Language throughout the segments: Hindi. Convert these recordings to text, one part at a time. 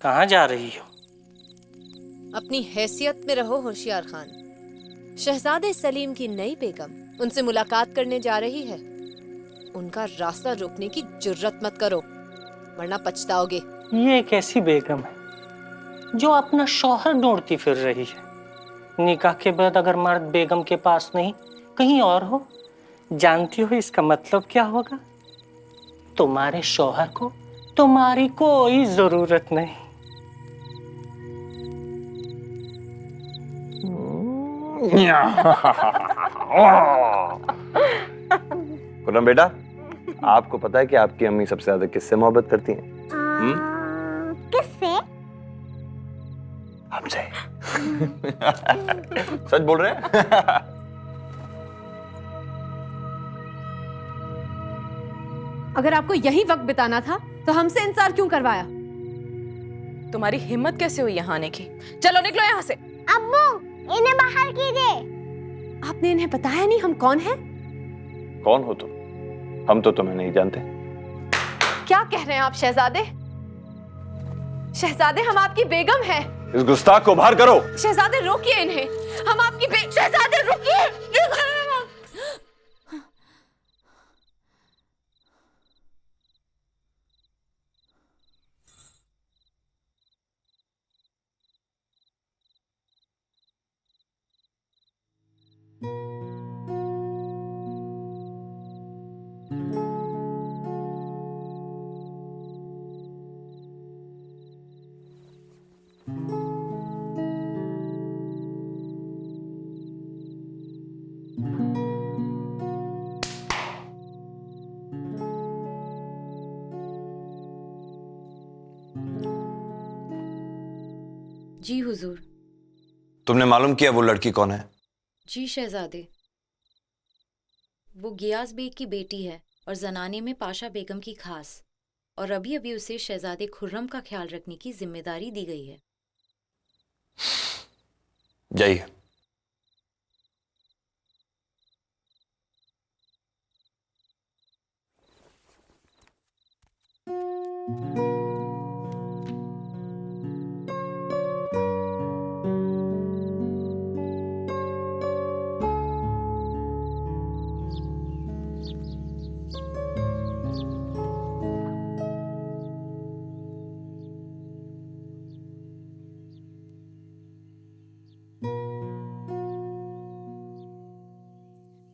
कहाँ जा रही हो? अपनी हैसियत में रहो होशियार खान। शहजादे सलीम की नई बेगम उनसे मुलाकात करने जा रही है। उनका रास्ता रोकने की जुर्रत मत करो, वरना पछताओगे। ये एक ऐसी बेगम है जो अपना शौहर ढूंढती फिर रही है। निकाह के बाद अगर मर्द बेगम के पास नहीं कहीं और हो, जानती हो इसका मतलब क्या होगा? तुम्हारे शौहर को तुम्हारी कोई जरूरत नहीं। खुर्रम बेटा, आपको पता है कि आपकी अम्मी सबसे ज्यादा किससे मोहब्बत करती हैं? किससे? हमसे। सच बोल रहे हैं? अगर आपको यही वक्त बिताना था तो हमसे इंतजार क्यों करवाया? तुम्हारी हिम्मत कैसे हुई यहाँ आने की? चलो निकलो यहाँ से। अब्बू, इन्हें बाहर कीजिए। आपने इन्हें बताया नहीं हम कौन हैं? कौन हो तुम? हम तो तुम्हें नहीं जानते। क्या कह रहे हैं आप शहजादे? शहजादे, हम आपकी बेगम हैं। इस गुस्ताख को बाहर करो। शहजादे रोकिए इन्हें, हम आपकी शहजादे रुकिए। जी हुजूर। तुमने मालूम किया वो लड़की कौन है? जी शहजादे, वो गियास बेग की बेटी है और जनाने में पाशा बेगम की खास, और अभी अभी उसे शहजादे खुर्रम का ख्याल रखने की जिम्मेदारी दी गई है। जाइए।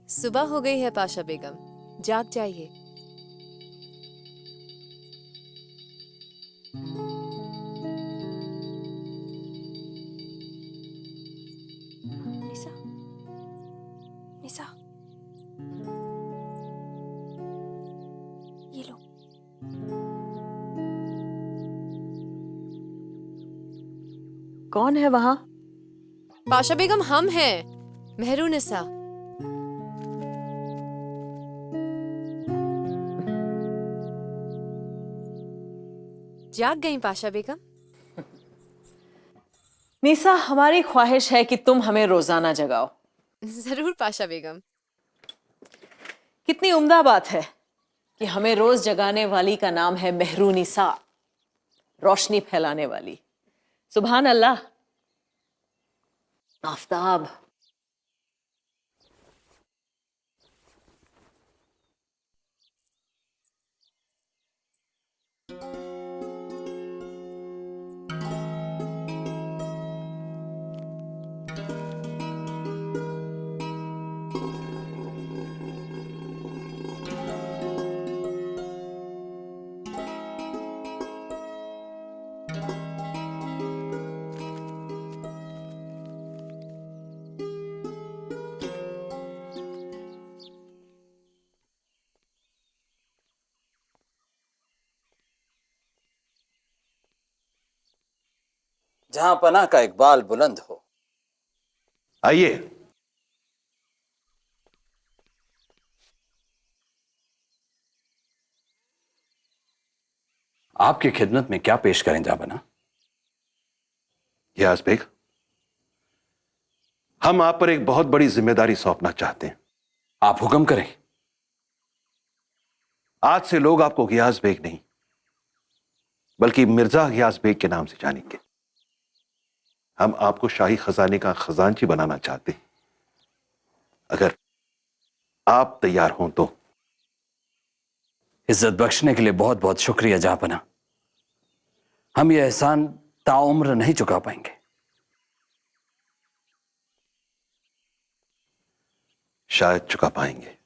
सुबह हो गई है पाशा बेगम, जाग जाइए। निसा, निसा, ये लो। कौन है वहां? पाशा बेगम, हम हैं, मेहरुनिसा। जाग गई पाशा बेगम? निसा, हमारी ख्वाहिश है कि तुम हमें रोजाना जगाओ। जरूर पाशा बेगम। कितनी उम्दा बात है कि हमें रोज जगाने वाली का नाम है मेहरुनिसा, रोशनी फैलाने वाली। सुभान अल्लाह। आफताब। जहां पनाह का इकबाल बुलंद हो। आइए। आपकी खिदमत में क्या पेश करें जाबना? गियास बेग, हम आप पर एक बहुत बड़ी जिम्मेदारी सौंपना चाहते हैं। आप हुक्म करें। आज से लोग आपको गियास बेग नहीं बल्कि मिर्जा गयास बेग के नाम से जानेंगे। हम आपको शाही खजाने का खजांची बनाना चाहते हैं। अगर आप तैयार हों तो। इज्जत बख्शने के लिए बहुत बहुत शुक्रिया जहांपना। हम ये एहसान ताउम्र नहीं चुका पाएंगे। शायद चुका पाएंगे।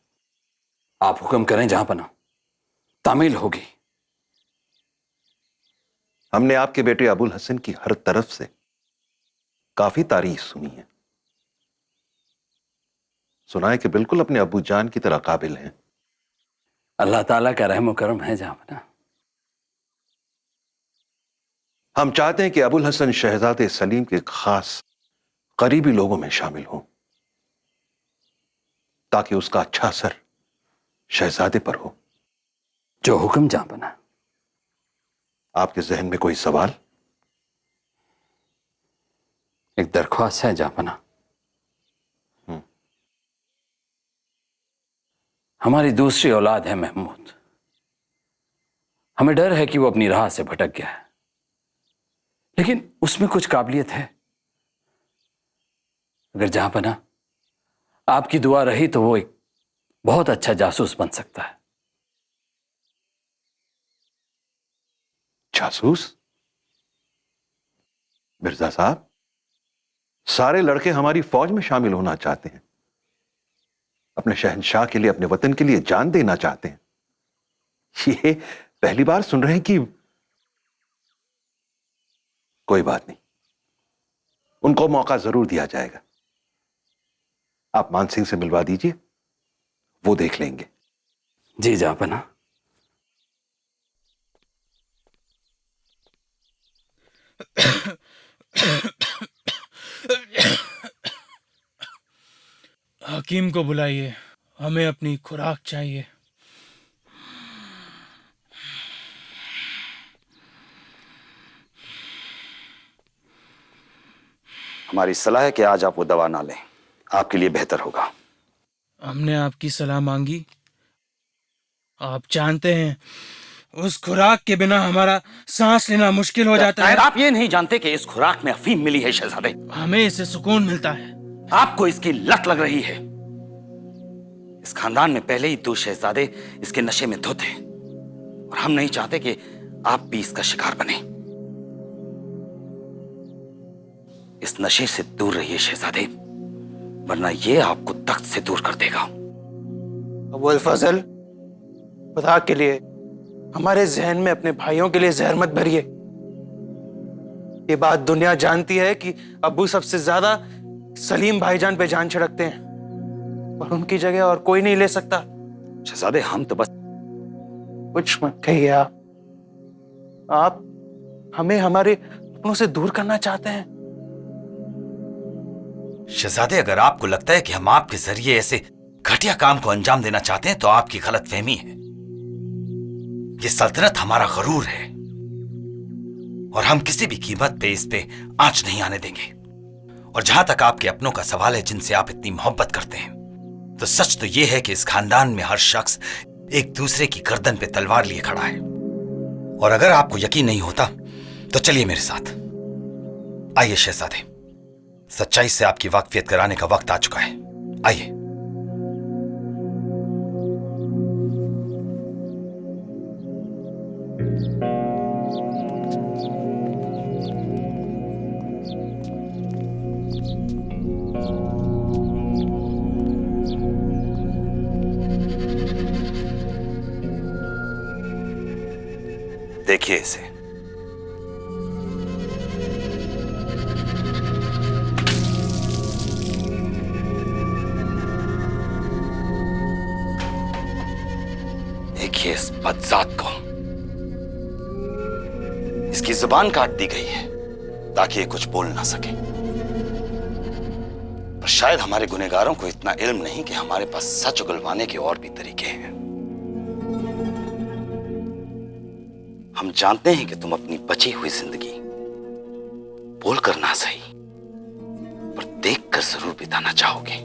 आप हुक्म करें जहांपना, तामील होगी। हमने आपके बेटे अबुल हसन की हर तरफ से काफी तारीफ सुनी है। सुना है कि बिल्कुल अपने अब्बू जान की तरह काबिल हैं। अल्लाह ताला का रहम व करम है जहांपना। हम चाहते हैं कि अबुल हसन शहजादे सलीम के खास करीबी लोगों में शामिल हो, ताकि उसका अच्छा असर शहजादे पर हो। जो हुक्म जहांपना। आपके जहन में कोई सवाल? एक दरख्वास्त है जहांपना। हमारी दूसरी औलाद है महमूद। हमें डर है कि वो अपनी राह से भटक गया है, लेकिन उसमें कुछ काबिलियत है। अगर जहांपना आपकी दुआ रही तो वो एक बहुत अच्छा जासूस बन सकता है। जासूस? मिर्जा साहब, सारे लड़के हमारी फौज में शामिल होना चाहते हैं, अपने शहंशाह के लिए, अपने वतन के लिए जान देना चाहते हैं। ये पहली बार सुन रहे हैं कि कोई बात नहीं, उनको मौका जरूर दिया जाएगा। आप मान सिंह से मिलवा दीजिए, वो देख लेंगे। जी जहांपना। हकीम को बुलाइए, हमें अपनी खुराक चाहिए। हमारी सलाह है कि आज आप वो दवा ना लें, आपके लिए बेहतर होगा। हमने आपकी सलाह मांगी। आप जानते हैं उस खुराक के बिना हमारा सांस लेना मुश्किल हो जाता है। आप ये नहीं जानते कि इस खुराक में अफीम मिली है शहजादे। हमें इससे सुकून मिलता है। आपको इसकी लत लग रही है। इस खानदान में पहले ही 2 शहजादे इसके नशे में धुत हैं, और हम नहीं चाहते कि आप भी इसका शिकार बने। इस नशे से दूर रहिए शहजादे, वरना ये आपको तख्त से दूर कर देगा। अबुल फजल, खुदा के लिए हमारे जहन में अपने भाइयों के लिए जहर मत भरिए। ये बात दुनिया जानती है कि अब्बू सबसे ज्यादा सलीम भाईजान पे जान छिड़कते हैं, और उनकी जगह और कोई नहीं ले सकता। शहजादे, हम तो बस कुछ मत कहिए। आप हमें हमारे अपनों से दूर करना चाहते हैं। शहजादे, अगर आपको लगता है कि हम आपके जरिए ऐसे घटिया काम को अंजाम देना चाहते हैं तो आपकी गलतफहमी है। ये सल्तनत हमारा गरूर है, और हम किसी भी कीमत पे इस पे आंच नहीं आने देंगे। और जहां तक आपके अपनों का सवाल है जिनसे आप इतनी मोहब्बत करते हैं, तो सच तो यह है कि इस खानदान में हर शख्स एक दूसरे की गर्दन पे तलवार लिए खड़ा है। और अगर आपको यकीन नहीं होता तो चलिए मेरे साथ। आइए शहजादे, सच्चाई से आपकी वाकफियत कराने का वक्त आ चुका है। आइए। देखिए इसे। देखिए इस बदजात को। इसकी जुबान काट दी गई है ताकि ये कुछ बोल ना सके। पर शायद हमारे गुनहगारों को इतना इल्म नहीं कि हमारे पास सच उगलवाने के और भी तरीके हैं। हम जानते हैं कि तुम अपनी बची हुई जिंदगी बोलकर ना सही पर देखकर जरूर बिताना चाहोगे।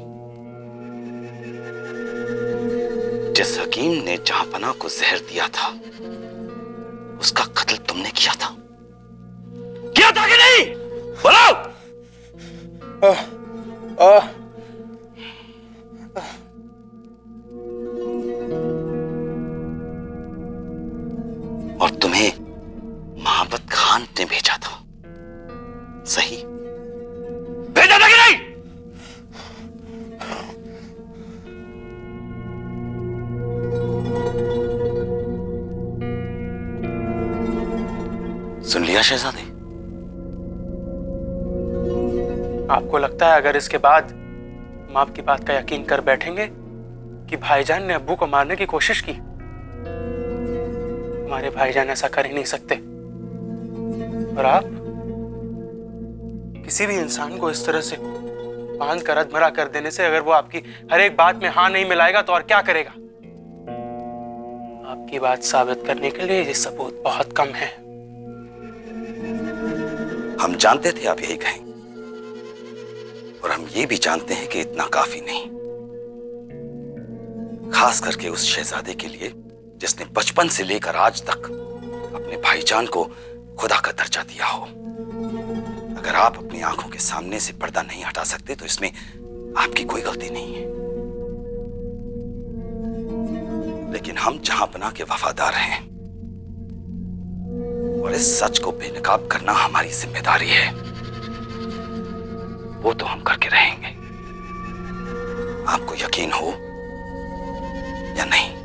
जिस हकीम ने जहांपना को जहर दिया था उसका कत्ल तुमने किया था कि नहीं? बोलो। और तुम्हें महाबत खान ने भेजा था, सही? भेजा था कि नहीं? सुन लिया शहजादे? आपको लगता है अगर इसके बाद हम आपकी बात का यकीन कर बैठेंगे कि भाईजान ने अब्बू को मारने की कोशिश की? हमारे भाईजान ऐसा कर ही नहीं सकते। और आप किसी भी इंसान को इस तरह से बांध कर अधमरा कर देने से, अगर वो आपकी हर एक बात में हाँ नहीं मिलाएगा तो और क्या करेगा? आपकी बात साबित करने के लिए ये सबूत बहुत कम है। हम जानते थे आप यही कहेंगे, और हम ये भी जानते हैं कि इतना काफी नहीं, खास करके उस शहजादे के लिए जिसने बचपन से लेकर आज तक अपने भाईजान को खुदा का दर्जा दिया हो। अगर आप अपनी आंखों के सामने से पर्दा नहीं हटा सकते तो इसमें आपकी कोई गलती नहीं है। लेकिन हम जहांपना के वफादार हैं और इस सच को बेनकाब करना हमारी जिम्मेदारी है। वो तो हम करके रहेंगे, आपको यकीन हो या नहीं।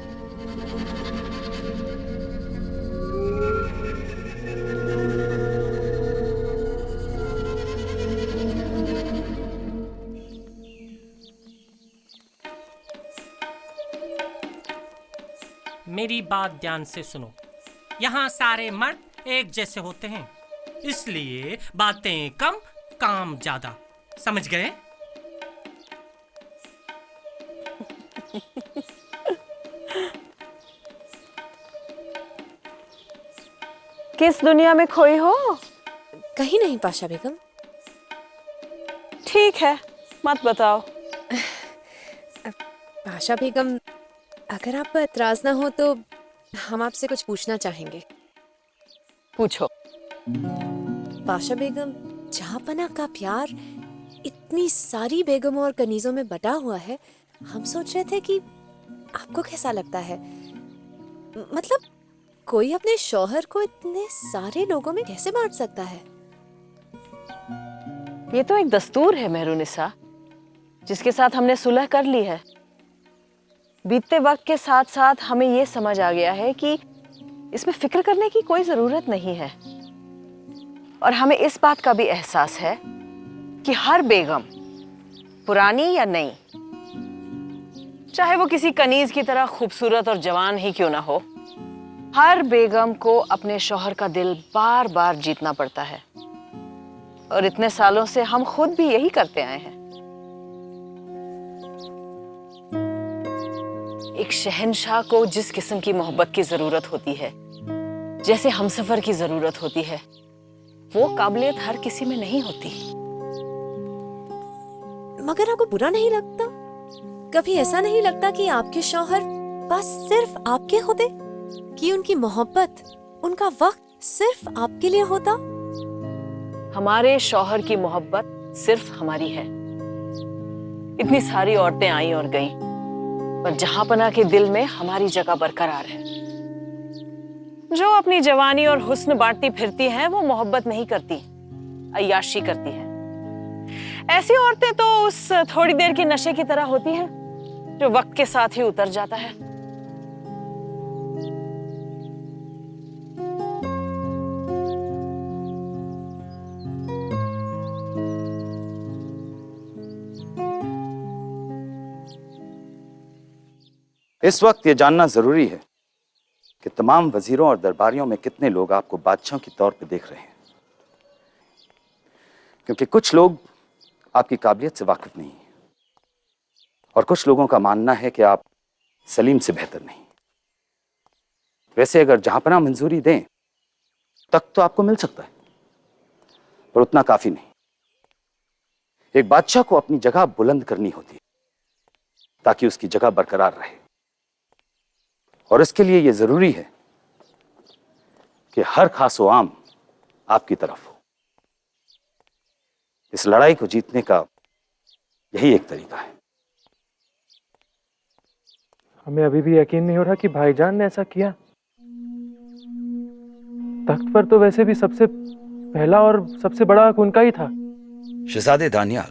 मेरी बात ध्यान से सुनो। यहाँ सारे मर्द एक जैसे होते हैं, इसलिए बातें कम काम ज्यादा। समझ गए? किस दुनिया में खोई हो? कहीं नहीं पाशा बेगम। ठीक है, मत बताओ। पाशा बेगम, अगर आप एतराज ना हो तो हम आपसे कुछ पूछना चाहेंगे। पूछो। पाशा बेगम, जहांपना का प्यार इतनी सारी बेगमों और कनीजों में बटा हुआ है, हम सोच रहे थे कि आपको कैसा लगता है? मतलब कोई अपने शौहर को इतने सारे लोगों में कैसे बांट सकता है? ये तो एक दस्तूर है मेहरुनिसा, जिसके साथ हमने सुलह कर ली है। बीतते वक्त के साथ साथ हमें ये समझ आ गया है कि इसमें फिक्र करने की कोई जरूरत नहीं है। और हमें इस बात का भी एहसास है कि हर बेगम, पुरानी या नई, चाहे वो किसी कनीज की तरह खूबसूरत और जवान ही क्यों ना हो, हर बेगम को अपने शौहर का दिल बार बार जीतना पड़ता है। और इतने सालों से हम खुद भी यही करते आए हैं। एक शहंशाह को जिस किस्म की मोहब्बत की जरूरत होती है, जैसे हमसफर की जरूरत होती है, वो काबिलियत हर किसी में नहीं होती। मगर आपको बुरा नहीं लगता? कभी ऐसा नहीं लगता कि आपके शौहर बस सिर्फ आपके होते, कि उनकी मोहब्बत, उनका वक्त सिर्फ आपके लिए होता? हमारे शौहर की मोहब्बत सिर्फ हमारी है। इतनी सारी औरतें आई और गईं, पर जहांपना के दिल में हमारी जगह बरकरार है। जो अपनी जवानी और हुस्न बांटती फिरती हैं, वो मोहब्बत नहीं करती, अय्याशी करती हैं। ऐसी औरतें तो उस थोड़ी देर के नशे की तरह होती हैं, जो वक्त के साथ ही उतर जाता है। इस वक्त ये जानना जरूरी है कि तमाम वजीरों और दरबारियों में कितने लोग आपको बादशाह के तौर पे देख रहे हैं, क्योंकि कुछ लोग आपकी काबिलियत से वाकिफ नहीं है और कुछ लोगों का मानना है कि आप सलीम से बेहतर नहीं। वैसे अगर जहांपना मंजूरी दें तक तो आपको मिल सकता है, पर उतना काफी नहीं। एक बादशाह को अपनी जगह बुलंद करनी होती है ताकि उसकी जगह बरकरार रहे, और इसके लिए यह जरूरी है कि हर खासो आम आपकी तरफ हो। इस लड़ाई को जीतने का यही एक तरीका है। हमें अभी भी यकीन नहीं हो रहा कि भाईजान ने ऐसा किया। तख्त पर तो वैसे भी सबसे पहला और सबसे बड़ा हक उनका ही था। शहजादे दानियाल,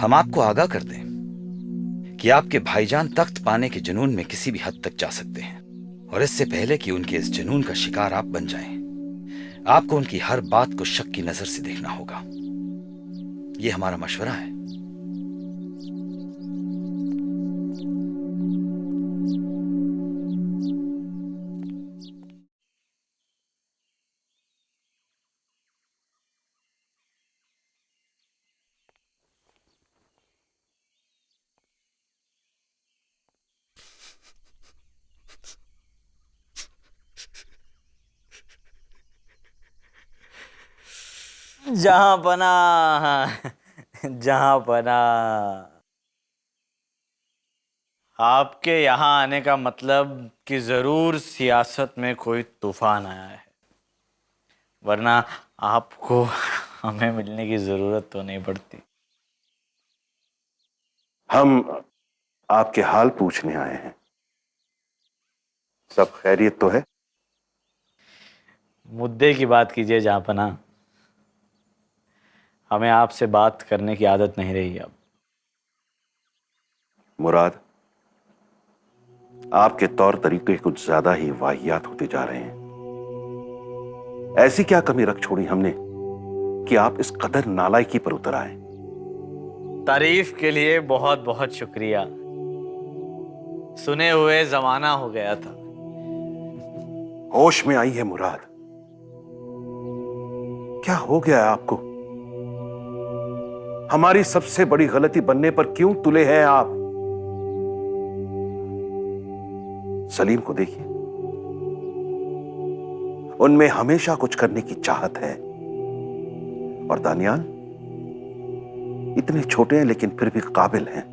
हम आपको आगाह कर दें कि आपके भाईजान तख्त पाने के जुनून में किसी भी हद तक जा सकते हैं, और इससे पहले कि उनके इस जुनून का शिकार आप बन जाएं, आपको उनकी हर बात को शक की नजर से देखना होगा। यह हमारा मशवरा है। जहां पना, जहां पना, आपके यहाँ आने का मतलब कि जरूर सियासत में कोई तूफान आया है, वरना आपको हमें मिलने की जरूरत तो नहीं पड़ती। हम आपके हाल पूछने आए हैं। सब खैरियत तो है? मुद्दे की बात कीजिए जहाँपना। हमें आपसे बात करने की आदत नहीं रही अब। मुराद, आपके तौर तरीके कुछ ज्यादा ही वाहियात होते जा रहे हैं। ऐसी क्या कमी रख छोड़ी हमने कि आप इस कदर नालायकी पर उतर आए? तारीफ के लिए बहुत बहुत शुक्रिया। सुने हुए जमाना हो गया था। होश में आई है मुराद? क्या हो गया है आपको? हमारी सबसे बड़ी गलती बनने पर क्यों तुले हैं आप? सलीम को देखिए, उनमें हमेशा कुछ करने की चाहत है। और दानियाल इतने छोटे हैं लेकिन फिर भी काबिल हैं।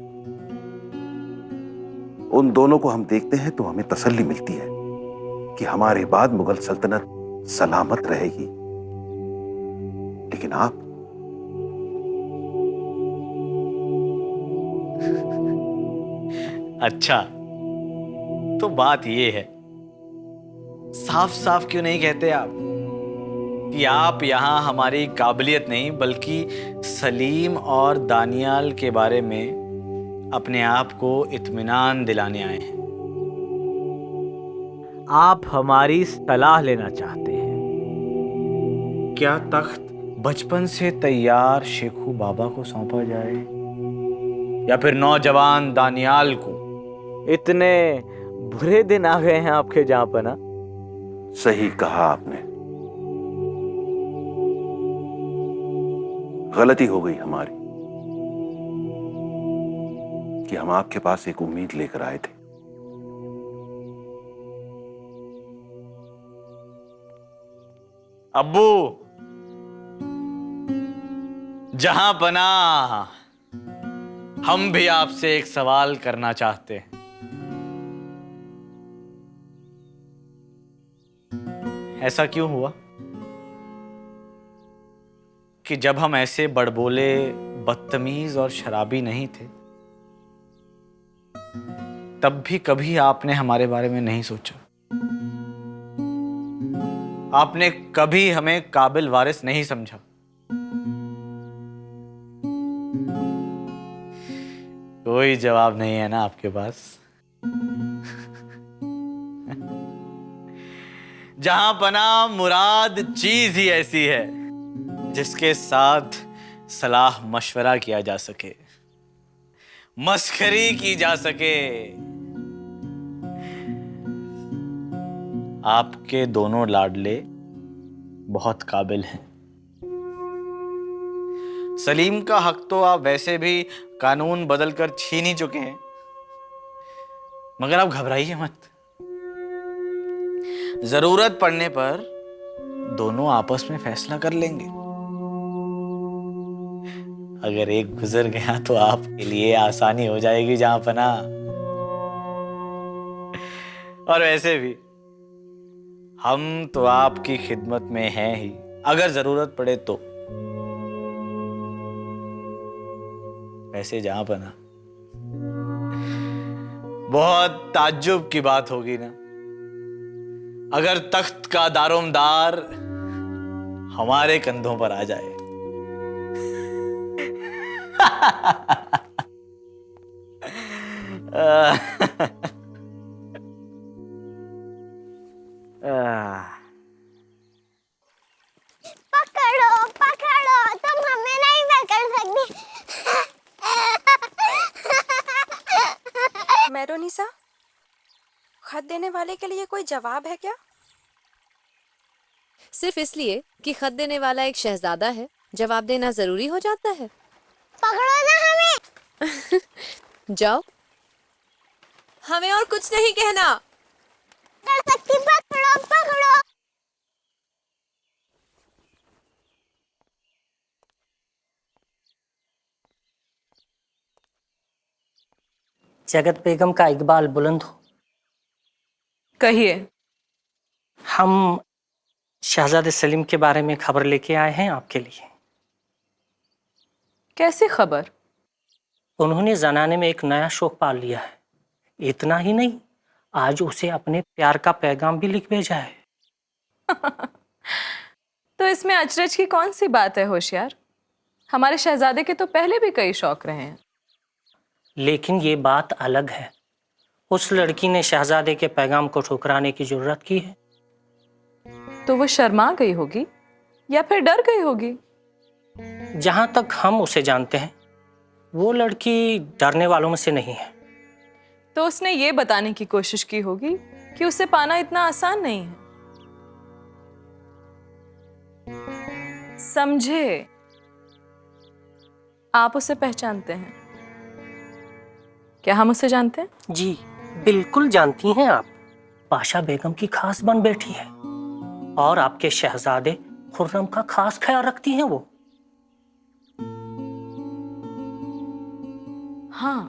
उन दोनों को हम देखते हैं तो हमें तसल्ली मिलती है कि हमारे बाद मुगल सल्तनत सलामत रहेगी। लेकिन आप अच्छा, तो बात ये है, साफ साफ क्यों नहीं कहते आप कि आप यहां हमारी काबिलियत नहीं बल्कि सलीम और दानियाल के बारे में अपने आप को इत्मीनान दिलाने आए हैं। आप हमारी सलाह लेना चाहते हैं। क्या तख्त बचपन से तैयार शेखू बाबा को सौंपा जाए या फिर नौजवान दानियाल को? इतने बुरे दिन आ गए हैं आपके जहाँपना। सही कहा आपने। गलती हो गई हमारी कि हम आपके पास एक उम्मीद लेकर आए थे। अब्बू, जहां पना, हम भी आपसे एक सवाल करना चाहते हैं। ऐसा क्यों हुआ कि जब हम ऐसे बड़बोले, बदतमीज और शराबी नहीं थे, तब भी कभी आपने हमारे बारे में नहीं सोचा? आपने कभी हमें काबिल वारिस नहीं समझा? कोई जवाब नहीं है ना आपके पास? जहां पना, मुराद चीज ही ऐसी है जिसके साथ सलाह मशवरा किया जा सके, मस्खरी की जा सके। आपके दोनों लाडले बहुत काबिल हैं। सलीम का हक तो आप वैसे भी कानून बदलकर छीन ही चुके हैं, मगर आप घबराइए मत। जरूरत पड़ने पर दोनों आपस में फैसला कर लेंगे। अगर एक गुजर गया तो आपके लिए आसानी हो जाएगी जहां पना। और वैसे भी हम तो आपकी खिदमत में हैं ही, अगर जरूरत पड़े तो। वैसे जहां पना, बहुत ताज्जुब की बात होगी ना अगर तख्त का दारोमदार हमारे कंधों पर आ जाए। पकड़ो पकड़ो, तुम हमें नहीं पकड़ सकती। मैरोनिसा, खत देने वाले के लिए कोई जवाब है क्या? सिर्फ इसलिए कि खत देने वाला एक शहजादा है, जवाब देना जरूरी हो जाता है? पकड़ो ना हमें। जाओ, हमें और कुछ नहीं कहना। कर सकती, पकड़ो पकड़ो। जगत बेगम का इकबाल बुलंद हो। कहिए। हम शहजादे सलीम के बारे में खबर लेके आए हैं आपके लिए। कैसी खबर? उन्होंने जनाने में एक नया शौक पाल लिया है। इतना ही नहीं, आज उसे अपने प्यार का पैगाम भी लिख भेजा है। तो इसमें अचरज की कौन सी बात है होशियार? हमारे शहजादे के तो पहले भी कई शौक रहे हैं। लेकिन ये बात अलग है। उस लड़की ने शहजादे के पैगाम को ठुकराने की जुर्रत की है। तो वो शर्मा गई होगी या फिर डर गई होगी। जहां तक हम उसे जानते हैं, वो लड़की डरने वालों में से नहीं है। तो उसने ये बताने की कोशिश की होगी कि उसे पाना इतना आसान नहीं है। समझे? आप उसे पहचानते हैं? क्या हम उसे जानते हैं? जी बिल्कुल जानती हैं आप। पाशा बेगम की खास बन बैठी है और आपके शहजादे खुर्रम का खास ख्याल रखती हैं वो। हाँ,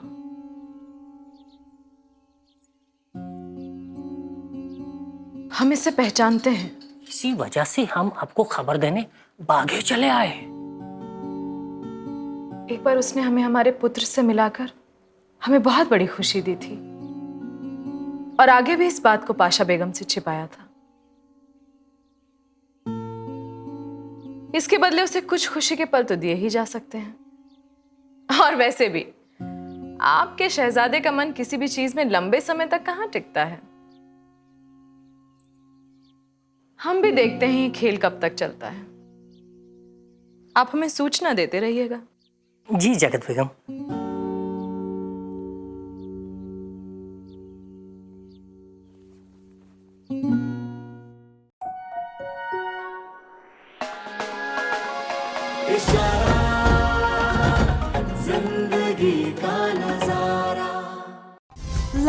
हम इसे पहचानते हैं। इसी वजह से हम आपको खबर देने भागे चले आए। एक बार उसने हमें हमारे पुत्र से मिलाकर हमें बहुत बड़ी खुशी दी थी और आगे भी इस बात को पाशा बेगम से छिपाया था। इसके बदले उसे कुछ खुशी के पल तो दिए ही जा सकते हैं। और वैसे भी आपके शहजादे का मन किसी भी चीज में लंबे समय तक कहां टिकता है। हम भी देखते हैं ये खेल कब तक चलता है। आप हमें सूचना देते रहिएगा। जी जगत बेगम।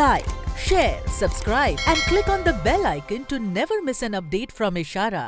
Like, share, subscribe and click on the bell icon to never miss an update from Ishara.